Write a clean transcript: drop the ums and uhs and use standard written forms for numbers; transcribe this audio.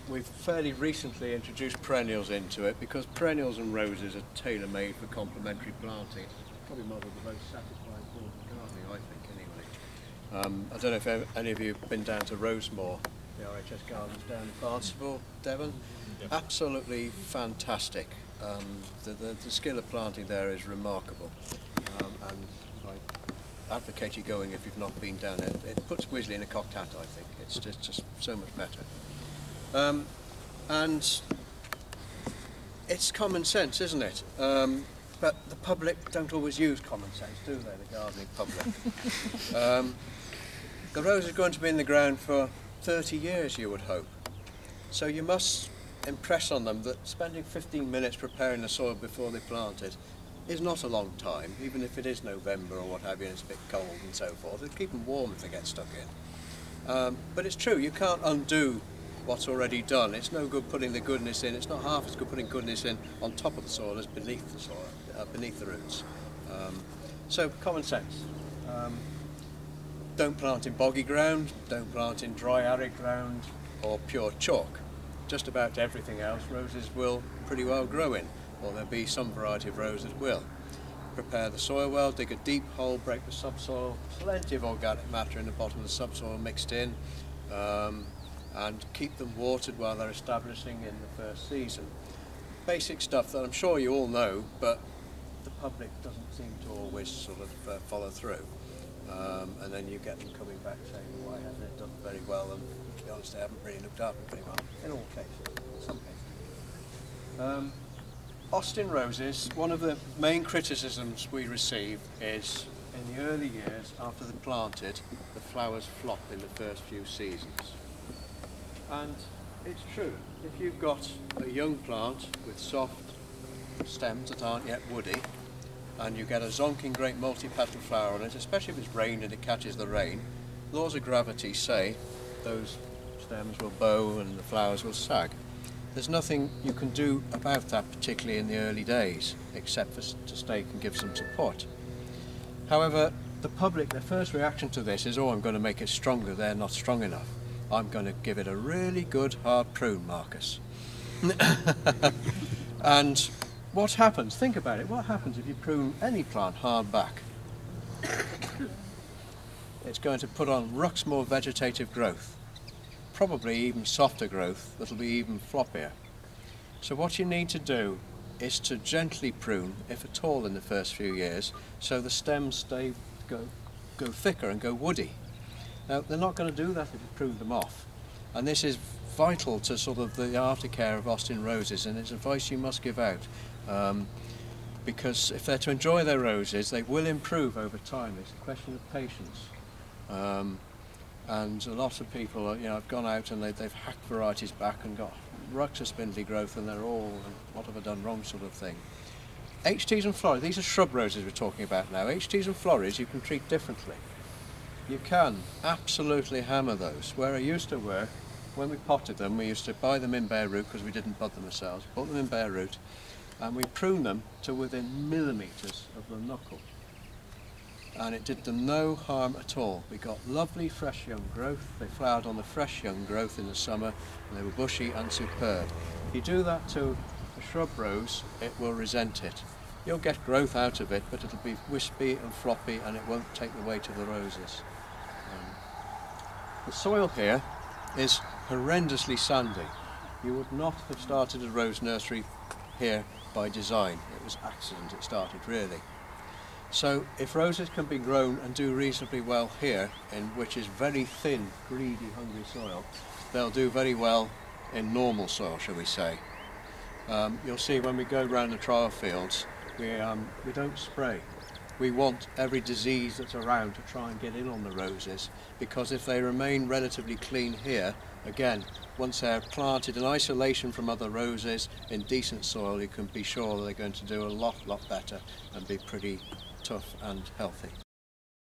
we've fairly recently introduced perennials into it because perennials and roses are tailor-made for complementary planting. It's probably one of the most satisfying forms of gardening, I think, anyway. I don't know if any of you have been down to Rosemore, the RHS Gardens down in Barnstable, Devon. Yep. Absolutely fantastic. The skill of planting there is remarkable, and I advocate you going if you've not been down there. It puts Wisley in a cocked hat, I think. It's just so much better. And it's common sense, isn't it? But the public don't always use common sense, do they, the gardening public? The rose is going to be in the ground for 30 years, you would hope. So you must impress on them that spending 15 minutes preparing the soil before they plant it is not a long time, even if it is November or what have you and it's a bit cold and so forth. It'll keep them warm if they get stuck in. But it's true, you can't undo what's already done. It's no good putting the goodness in. It's not half as good putting goodness in on top of the soil as beneath the soil, beneath the roots. So common sense. Don't plant in boggy ground, don't plant in dry arid ground or pure chalk. Just about everything else roses will pretty well grow in, or there'll be some variety of rose that will. Prepare the soil well, dig a deep hole, break the subsoil, plenty of organic matter in the bottom of the subsoil mixed in, and keep them watered while they're establishing in the first season. Basic stuff that I'm sure you all know, but the public doesn't seem to always sort of follow through. And then you get them coming back saying, why hasn't it done very well? And to be honest, they haven't really looked after it very well, in all cases, in some cases. Austin roses, one of the main criticisms we receive is in the early years after they're planted, the flowers flop in the first few seasons. And it's true, if you've got a young plant with soft stems that aren't yet woody, and you get a zonking great multi-petal flower on it, especially if it's rained and it catches the rain, laws of gravity say those stems will bow and the flowers will sag. There's nothing you can do about that, particularly in the early days, except for to stake and give some support. However, the public, their first reaction to this is, oh, I'm going to make it stronger, they're not strong enough. I'm going to give it a really good hard prune, Marcus. And what happens? Think about it. What happens if you prune any plant hard back? It's going to put on rucks more vegetative growth, probably even softer growth that'll be even floppier. So what you need to do is to gently prune, if at all in the first few years, so the stems go thicker and go woody. Now they're not going to do that if you prune them off, and this is vital to sort of the aftercare of Austin roses, and it's advice you must give out. Because if they're to enjoy their roses, they will improve over time. It's a question of patience. And a lot of people, have gone out and they've hacked varieties back and got rucks of spindly growth, and they're all, what have I done wrong sort of thing. HTs and florries, these are shrub roses we're talking about now. HTs and florries you can treat differently. You can absolutely hammer those. Where I used to work, when we potted them, we used to buy them in bare root because we didn't bud them ourselves, bought them in bare root, and we pruned them to within millimetres of the knuckle. And it did them no harm at all. We got lovely fresh young growth. They flowered on the fresh young growth in the summer, and they were bushy and superb. If you do that to a shrub rose, it will resent it. You'll get growth out of it, but it'll be wispy and floppy, and it won't take the weight of the roses. The soil here is horrendously sandy. You would not have started a rose nursery here by design. It was accident it started, really. So if roses can be grown and do reasonably well here, in which is very thin, greedy, hungry soil, they'll do very well in normal soil, shall we say. You'll see when we go around the trial fields, we don't spray. We want every disease that's around to try and get in on the roses, because if they remain relatively clean here, again, once they're planted in isolation from other roses in decent soil, you can be sure they're going to do a lot better and be pretty tough and healthy.